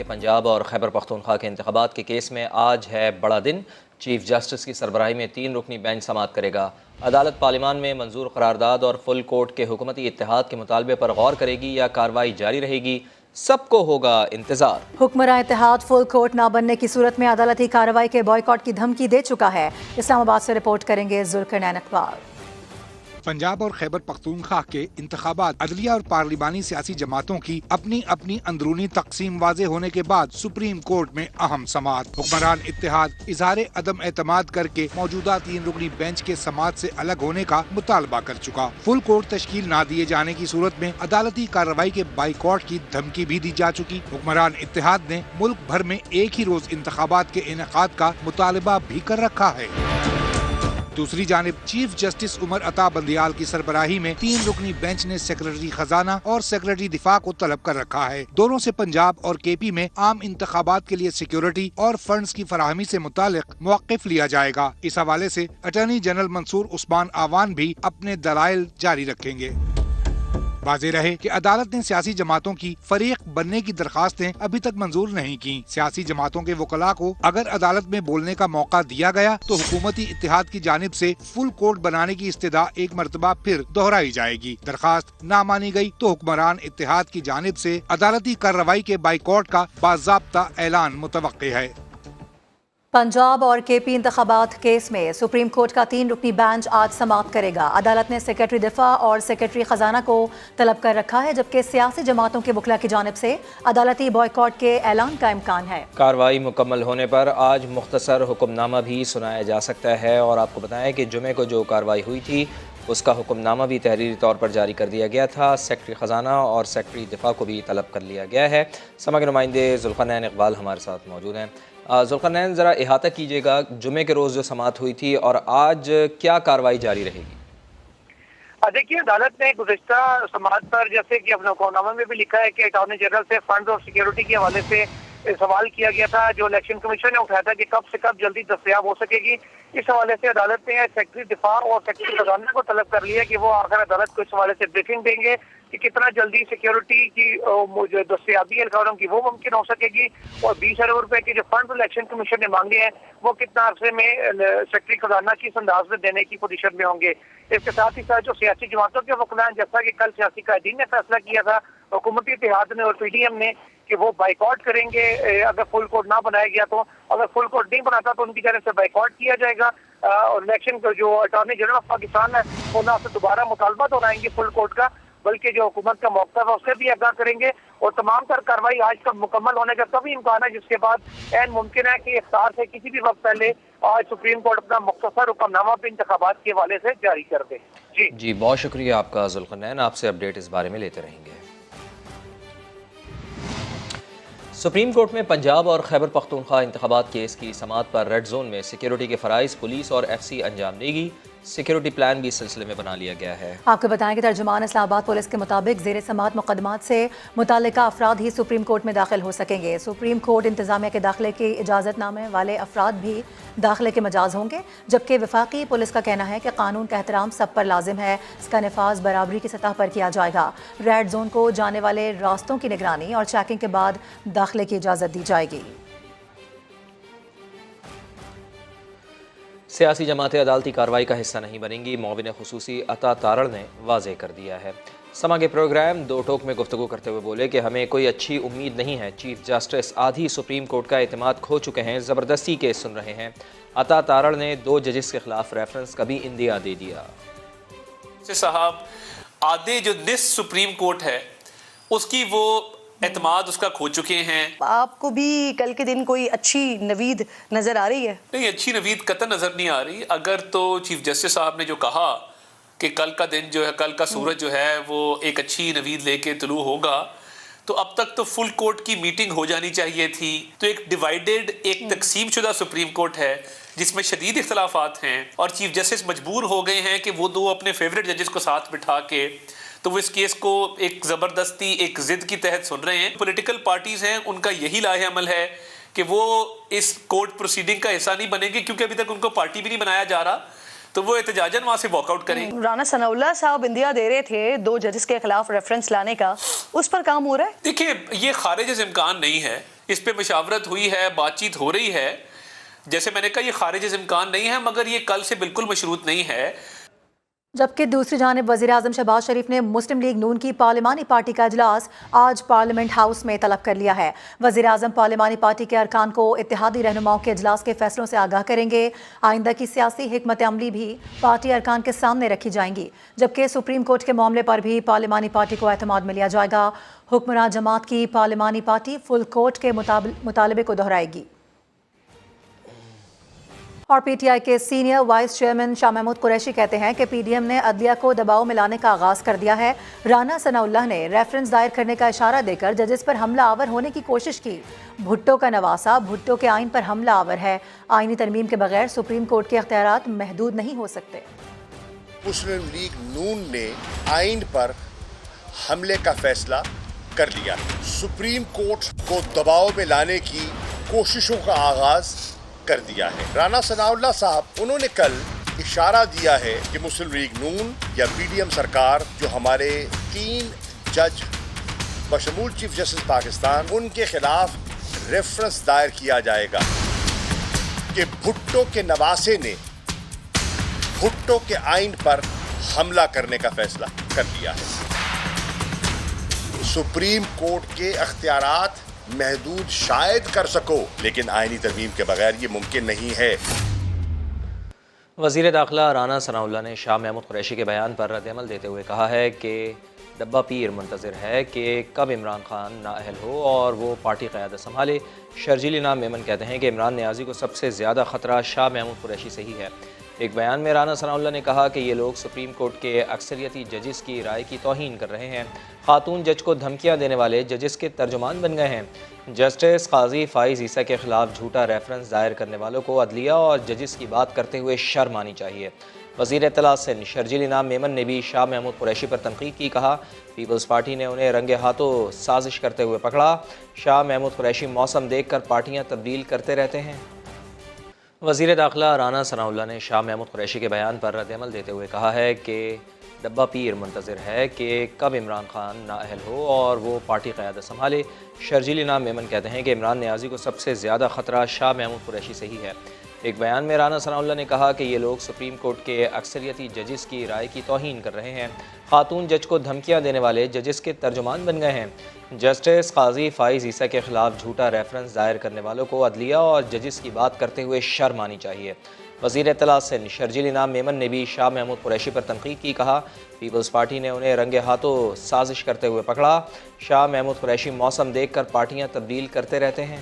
पंजाब और खैबर पख्तूनख्वा के इंतखाबात के केस में आज है बड़ा दिन। चीफ जस्टिस की सरबराही में 3 रुकनी बेंच समाअत करेगा। अदालत पार्लियामान में मंजूर करारदाद और फुल कोर्ट के हुकूमती इत्तेहाद के मुतालबे पर गौर करेगी या कार्रवाई जारी रहेगी, सबको होगा इंतजार। हुक्मरान इत्तेहाद फुल कोर्ट ना बनने की सूरत में अदालती कार्रवाई के बॉयकॉट की धमकी दे चुका है। इस्लामाबाद से रिपोर्ट करेंगे जुल्करनैन अकबर। पंजाब और खैबर पख्तूनख्वा के इंतखाबात अदलिया और पार्लिमानी सियासी जमातों की अपनी अपनी अंदरूनी तकसीम वाजे होने के बाद सुप्रीम कोर्ट में अहम समाअत। हुक्मरान इत्तेहाद इजहार अदम एतमाद करके मौजूदा 3 रुकनी बेंच के समाअत से अलग होने का मुतालबा कर चुका। फुल कोर्ट तश्कील ना दिए जाने की सूरत में अदालती कार्रवाई के बाइकॉट की धमकी भी दी जा चुकी। हुक्मरान इत्तेहाद ने मुल्क भर में एक ही रोज इंतखाबात के इनेकाद का मुतालबा भी कर रखा है। दूसरी जानिब चीफ जस्टिस उमर अता बंदियाल की सरबराही में 3 रुकनी बेंच ने सेक्रेटरी खजाना और सेक्रेटरी दिफा को तलब कर रखा है। दोनों से पंजाब और केपी में आम इंतखाबात के लिए सिक्योरिटी और फंड्स की फराहमी से मुतालिक मौक़िफ लिया जाएगा। इस हवाले से अटॉर्नी जनरल मंसूर उस्मान आवान भी अपने दलाइल जारी रखेंगे। वाज़ेह रहे कि अदालत ने सियासी जमातों की फरीक बनने की दरखास्तें अभी तक मंजूर नहीं की। सियासी जमातों के वकला को अगर अदालत में बोलने का मौका दिया गया तो हुकूमती इत्तेहाद की जानिब से फुल कोर्ट बनाने की इस्तदा एक मरतबा फिर दोहराई जाएगी। दरखास्त ना मानी गई तो हुक्मरान इत्तेहाद की जानिब से अदालती कार्रवाई के बाइकॉट का बाज़ाब्ता ऐलान मुतवक्के है। पंजाब और केपी इंतखाबात केस में सुप्रीम कोर्ट का 3 रुकनी बेंच आज समाअत करेगा। अदालत ने सेक्रेटरी दिफा और सेक्रेटरी खजाना को तलब कर रखा है, जबकि सियासी जमातों के वकला की जानिब से अदालती बॉयकॉट के ऐलान का इम्कान है। कार्रवाई मुकम्मल होने पर आज मुख्तसर हुक्मनामा भी सुनाया जा सकता है। और आपको बताएं कि जुमे को जो कार्रवाई हुई थी उसका हुक्मनामा भी तहरीरी तौर पर जारी कर दिया गया था। सेक्रेटरी खजाना और सेक्रेटरी दिफा को भी तलब कर लिया गया है। समा के नुमाइंदे जुल्करनैन इकबाल हमारे साथ मौजूद हैं। जुल्करनैन, ज़रा इहाता कीजिएगा, जुमे के रोज़ जो समाअत हुई थी और आज क्या कार्रवाई जारी रहेगी? देखिए, अदालत ने गुज़िश्ता समाअत पर जैसे कि अपने हुक्मनामे में भी लिखा है कि अटॉर्नी जनरल से फंड और सिक्योरिटी के हवाले से सवाल किया गया था, जो इलेक्शन कमीशन ने उठाया था कि कब से कब जल्दी दस्तयाब हो सकेगी। इस हवाले से अदालत ने सेक्रेटरी दिफा और सेक्रेटरी खजाना को तलब कर लिया कि वो आखिर अदालत को इस हवाले से ब्रीफिंग देंगे कि कितना जल्दी सिक्योरिटी की जो दस्तयाबी है की वो मुमकिन हो सकेगी, और 20 अरब रुपए के जो फंड इलेक्शन कमीशन ने मांगे हैं वो कितना अरसे में सेक्रेटरी खजाना की इस अंदाज में देने की पोजीशन में होंगे। इसके साथ ही साथ जो सियासी जमातों के वकला, जैसा कि कल सियासी कायदीन ने फैसला किया था हुकूमती इत्तेहाद ने और पीडीएम ने कि वो बाइकआउट करेंगे अगर फुल कोर्ट ना बनाया गया तो। अगर फुल कोर्ट नहीं बनाता तो उनकी तरफ से बाइकआउट किया जाएगा और इलेक्शन को जो अटॉर्नी जनरल ऑफ पाकिस्तान है वो ना से दोबारा मुतालबा दोहराएंगे फुल कोर्ट का, बल्कि जो हुकूमत का मौक़िफ़ है उससे भी आगाह करेंगे। और तमाम तर कार्रवाई आज तक मुकम्मल होने का तभी इम्कान है जिसके बाद ऐन मुमकिन है कि इफ्तार से किसी भी वक्त पहले आज सुप्रीम कोर्ट अपना मुख्तसर हुक्मनामा भी इंतखाबात के हवाले से जारी कर दे। जी बहुत शुक्रिया आपका जुल्करनैन, आपसे अपडेट इस बारे में लेते रहेंगे। सुप्रीम कोर्ट में पंजाब और खैबर पख्तूनख्वा इंतखाबात केस की समाअत पर रेड जोन में सिक्योरिटी के फ़राइज़ पुलिस और FC अंजाम देगी। सिक्योरिटी प्लान भी इस सिलसिले में बना लिया गया है। आपको बताएं कि तर्जुमान इस्लामाबाद पुलिस के मुताबिक ज़ेर समाअत मुकदमात से मुतालिका अफराद ही सुप्रीम कोर्ट में दाखिल हो सकेंगे। सुप्रीम कोर्ट इंतजामिया के दाखिले की इजाज़तनामे वाले अफराद भी दाखिले के मजाज होंगे, जबकि वफाकी पुलिस का कहना है कि कानून का एहतराम सब पर लाजिम है। इसका नफाज बराबरी की सतह पर किया जाएगा। रेड जोन को जाने वाले रास्तों की निगरानी और चेकिंग के बाद दाखिले की इजाज़त दी जाएगी। सियासी जमातें अदालती कार्रवाई का हिस्सा नहीं बनेंगी, मुआविन खुसूसी अता तारड़ ने वाज़ेह कर दिया है। समा के प्रोग्राम दो टोक में गुफ्तगू करते हुए बोले कि हमें कोई अच्छी उम्मीद नहीं है। चीफ जस्टिस आधी सुप्रीम कोर्ट का एतमाद खो चुके हैं, ज़बरदस्ती केस सुन रहे हैं। अता तारड़ ने 2 जजेस के खिलाफ रेफरेंस का भी इंदिया दे दिया। साहब आधे जो निस सुप्रीम कोर्ट है उसकी वो एतमाद उसका खो चुके हैं। आपको भी कल के दिन कोई अच्छी नवीद नजर आ रही है? नहीं, अच्छी नवीद कतई नजर नहीं आ रही। अगर तो चीफ जस्टिस साहब ने जो कहा कि कल का दिन जो है, कल का सूरज जो है वो एक अच्छी नवीद लेके तुलू होगा, तो अब तक तो फुल कोर्ट की मीटिंग हो जानी चाहिए थी। तो एक डिवाइडेड, एक तकसीम शुदा सुप्रीम कोर्ट है जिसमें शदीद इख्तलाफात हैं और चीफ जस्टिस मजबूर हो गए हैं कि वो 2 अपने फेवरेट जजेस को साथ बिठा के तो वो इस केस को एक ज़बरदस्ती एक ज़िद की तहत सुन रहे हैं। पॉलिटिकल पार्टीज़ हैं, उनका यही लाहे अमल है कि वो इस कोर्ट प्रोसीडिंग का हिस्सा नहीं बनेंगे, क्योंकि अभी तक उनको पार्टी भी नहीं बनाया जा रहा, तो वो एहतजाजन वहाँ से वॉकआउट करेंगे। राना सनाउल्लाह साहब इंदिया दे रहे थे 2 जजेस के खिलाफ रेफरेंस लाने का, उस पर काम हो रहा है? देखिए, ये खारिज इम्कान नहीं है اس پہ مشاورت ہوئی ہے، بات چیت ہو رہی ہے. جیسے میں نے کہا یہ خارج از امکان نہیں ہے، مگر یہ کل سے بالکل مشروط نہیں ہے. جبکہ دوسری جانب وزیراعظم شہباز شریف نے مسلم لیگ نون کی پارلیمانی پارٹی کا اجلاس آج پارلیمنٹ ہاؤس میں طلب کر لیا ہے. وزیراعظم پارلیمانی پارٹی کے ارکان کو اتحادی رہنماؤں کے اجلاس کے فیصلوں سے آگاہ کریں گے. آئندہ کی سیاسی حکمت عملی بھی پارٹی ارکان کے سامنے رکھی جائیں گی، جبکہ سپریم کورٹ کے معاملے پر بھی پارلیمانی پارٹی کو اعتماد میں لیا جائے گا. حکمراں جماعت کی پارلیمانی پارٹی فل کورٹ کے مطالبے کو دہرائے گی. اور پی ٹی آئی کے senior vice chairman Shah Mahmood Qureshi کہتے ہیں کہ پی ڈی ایم نے عدلیہ کو دباؤ میں لانے کا آغاز کر دیا ہے. رانا ثناء اللہ نے ریفرنس دائر کرنے کا اشارہ دے کر ججز پر حملہ آور ہونے کی کوشش کی. بھٹو کا نواسہ بھٹو کے آئین پر حملہ آور ہے. آئینی ترمیم کے بغیر سپریم کورٹ کے اختیارات محدود نہیں ہو سکتے. مسلم لیگ نون نے آئین پر حملے کا فیصلہ کر لیا. سپریم کورٹ کو دباؤ میں لانے کی کوششوں کا آغاز کر دیا ہے. رانا ثناء اللہ صاحب انہوں نے کل اشارہ دیا ہے کہ مسلم لیگ نون یا پی ڈی ایم سرکار جو ہمارے 3 جج بشمول چیف جسٹس پاکستان ان کے خلاف ریفرنس دائر کیا جائے گا کہ بھٹو کے نواسے نے بھٹو کے آئین پر حملہ کرنے کا فیصلہ کر لیا ہے. سپریم کورٹ کے اختیارات محدود شاید کر سکو، لیکن آئینی ترمیم کے بغیر یہ ممکن نہیں ہے. وزیر داخلہ رانا ثناء اللہ نے شاہ محمود قریشی کے بیان پر رد عمل دیتے ہوئے کہا ہے کہ ڈبہ پیر منتظر ہے کہ کب عمران خان نااہل ہو اور وہ پارٹی قیادت سنبھالے. شرجیل انعام میمن کہتے ہیں کہ عمران نیازی کو سب سے زیادہ خطرہ شاہ محمود قریشی سے ہی ہے. ایک بیان میں رانا ثناء اللہ نے کہا کہ یہ لوگ سپریم کورٹ کے اکثریتی ججز کی رائے کی توہین کر رہے ہیں. خاتون جج کو دھمکیاں دینے والے ججز کے ترجمان بن گئے ہیں. جسٹس قاضی فائز عیسیٰ کے خلاف جھوٹا ریفرنس دائر کرنے والوں کو عدلیہ اور ججز کی بات کرتے ہوئے شرم آنی چاہیے. وزیر اطلاع سندھ شرجیل انعام میمن نے بھی شاہ محمود قریشی پر تنقید کی. کہا پیپلز پارٹی نے انہیں رنگے ہاتھوں سازش کرتے ہوئے پکڑا. شاہ محمود قریشی موسم دیکھ کر پارٹیاں تبدیل کرتے رہتے ہیں. وزیر داخلہ رانا ثناء اللہ نے شاہ محمود قریشی کے بیان پر رد عمل دیتے ہوئے کہا ہے کہ ڈبہ پیر منتظر ہے کہ کب عمران خان نااہل ہو اور وہ پارٹی قیادت سنبھالے. شرجیل انعام میمن کہتے ہیں کہ عمران نیازی کو سب سے زیادہ خطرہ شاہ محمود قریشی سے ہی ہے. ایک بیان میں رانا ثناء اللہ نے کہا کہ یہ لوگ سپریم کورٹ کے اکثریتی ججز کی رائے کی توہین کر رہے ہیں. خاتون جج کو دھمکیاں دینے والے ججز کے ترجمان بن گئے ہیں. جسٹس قاضی فائز عیسیٰ کے خلاف جھوٹا ریفرنس دائر کرنے والوں کو عدلیہ اور ججز کی بات کرتے ہوئے شرم آنی چاہیے. وزیر اطلاع سندھ شرجیل انعام میمن نے بھی شاہ محمود قریشی پر تنقید کی. کہا پیپلز پارٹی نے انہیں رنگے ہاتھوں سازش کرتے ہوئے پکڑا. شاہ محمود قریشی موسم دیکھ کر پارٹیاں تبدیل کرتے رہتے ہیں.